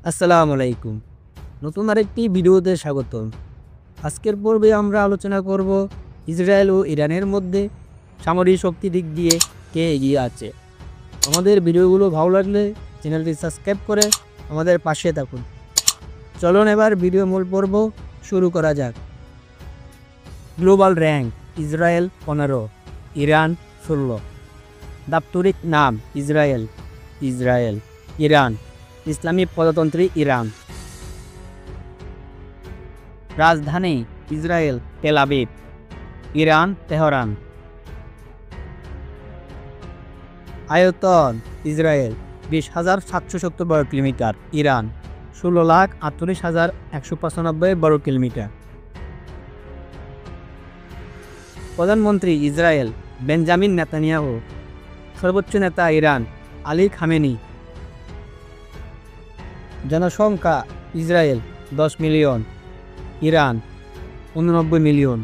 আসসালামু আলাইকুম। নতুন আরেকটি ভিডিওতে স্বাগতম। আজকের পর্বে আমরা আলোচনা করব ইসরায়েল ও ইরানের মধ্যে সামরিক শক্তি দিক দিয়ে কে এগিয়ে আছে। আমাদের ভিডিওগুলো ভালো লাগলে চ্যানেলটি সাবস্ক্রাইব করে আমাদের পাশে থাকুন। চলুন এবার ভিডিও মূল পর্ব শুরু করা যাক। Global rank: Israel 15, Iran 16। দাপ্তরিক নাম: ইসরায়েল, ইরান, ইসলামী প্রজাতন্ত্রী ইরান। রাজধানী: Israel Tel Aviv, Iran Tehran. আয়তন: ইসরায়েল 20,770 বর্গ কিলোমিটার, ইরান 16,48,195 বর্গ কিলোমিটার। প্রধানমন্ত্রী: ইসরায়েল বেঞ্জামিন নেতানিয়াহু। সর্বোচ্চ নেতা: ইরান আলী খামেনি। জনসংখ্যা: Israel 10 million, Iran 89 million.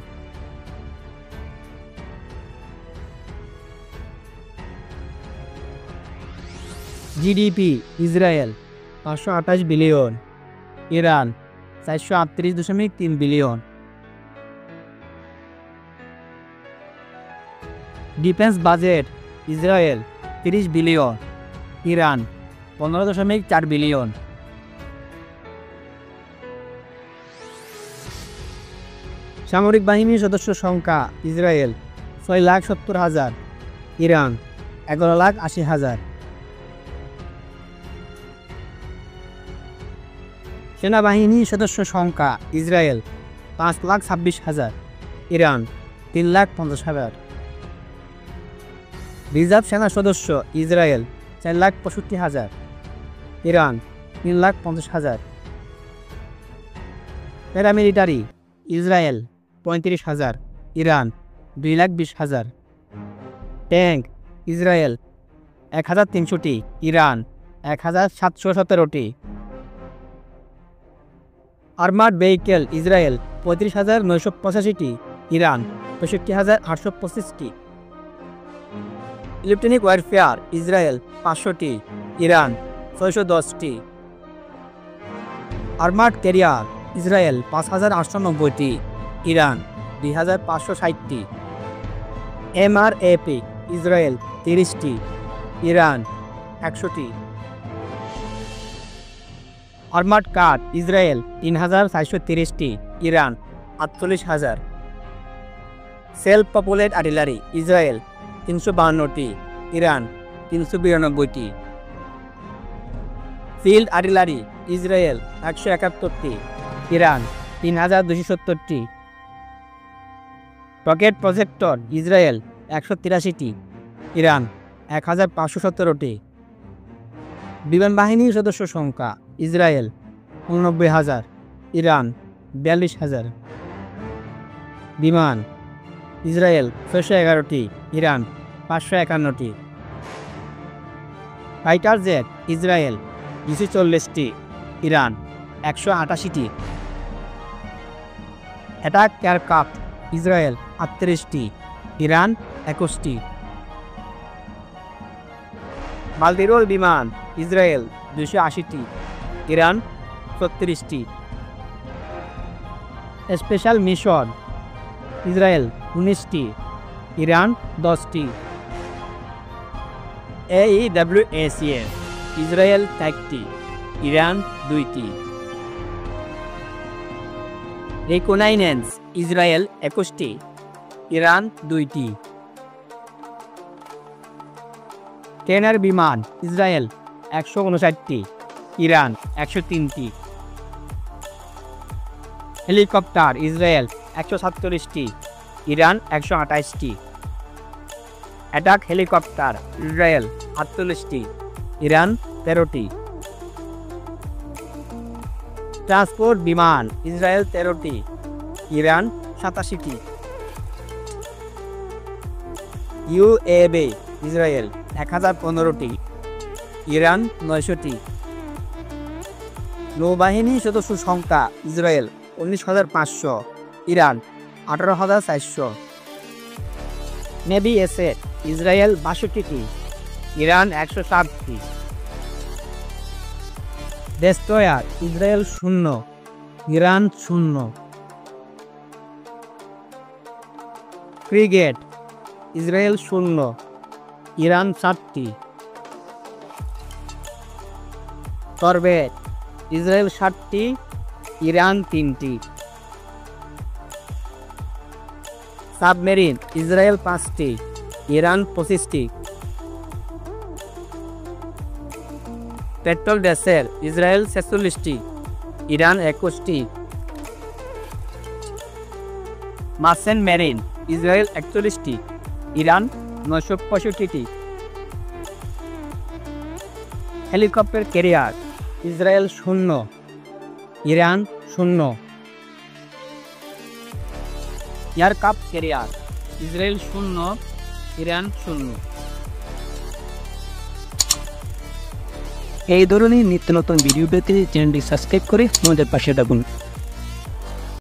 GDP: Israel 528 billion, Iran 438.3 billion. Defence budget: Israel 30 billion, Iran 15.4 billion. সামরিক বাহিনীর সদস্য সংখ্যা: ইসরায়েল 6,70,000, ইরান 11,80,000। সেনাবাহিনীর সদস্য সংখ্যা: ইসরায়েল 5,26,000, ইরান 3,50,000। রিজার্ভ সেনা সদস্য: Israel 4,65,000, Iran 3,50,000। Paramilitary: Israel 35,000, Iran 2,20,000। Tank: Israel 1,300টি, ইরান 1,717টি। আর্মার্ড ভেহিকেল: ইসরায়েল 35,985টি, ইরান 65,825টি। ইলেকট্রনিক ওয়ারফেয়ার: ইসরায়েল 500টি, ইরান 610টি। আর্মার্ড ক্যারিয়ার: ইসরায়েল 5,890টি, ইরান 2,560টি। এমআরএপি: ইসরায়েল 30টি, ইরান 100টি। আর্মার্ড কার: ইসরায়েল 3,430টি, Iran 48,000। Self populate artillery: Israel 352টি, ইরান 392টি। ফিল্ড আর্টিলারি: ইসরায়েল 171টি, ইরান 3,270টি। রকেট প্রজেক্টর: ইসরায়েল 183টি, ইরান 1,517টি। বিমান বাহিনীর সদস্য সংখ্যা: ইসরায়েল 89,000, ইরান 42,000। বিমান: ইসরায়েল 611টি, ইরান 551টি। ফাইটার জেট: ইসরায়েল 240টি, ইরান 188টি। অ্যাটাক এয়ারক্রাফট: ইসরায়েল 38টি, ইরান 21টি। মাল্টিরোল বিমান: ইসরায়েল 280টি, ইরান 36টি। স্পেশাল মিশন: ইসরায়েল 19টি, ইরান 10টি। AEWACS: ইসরায়েল 4টি, ইরান 2টি। রিকনাইসেন্স: ইসরায়েল 21টি, ইরান 2টি। ট্রেনার বিমান: ইসরায়েল 159টি, ইরান 103টি। হেলিকপ্টার: ইসরায়েল 147টি, ইরান 128টি। অ্যাটাক হেলিকপ্টার: ইসরায়েল 48টি, ইরান 13টি। ট্রান্সপোর্ট বিমান: ইসরায়েল 13টি, ইরান 87টি। ইউএভি: ইসরায়েল 1015টি, ইরান 900টি। নৌবাহিনী সদস্য সংখ্যা: Israel 19,500, Iran 18,400। Navy asset: Israel 62টি, ইরান 107টি। Destroyer Israel 0, Iran 0। Frigate Israel 0, Iran 4টি। করভেট ইসরায়েল 7টি, ইরান 3টি। সাবমেরিন ইসরায়েল 5টি, ইরান 25টি। পেট্রোল ভেসেল ইসরায়েল 46টি, ইরান 21টি। মার্চেন্ট মেরিন ইসরায়েল 41টি, ইরান 965টি। Helicopter carrier Israel 0, Iran 0। Aircraft carrier Israel 0, Iran 0। এই ধরনের নিত্য নতুন ভিডিও পেতে চ্যানেলটি সাবস্ক্রাইব করে আমাদের পাশে থাকুন।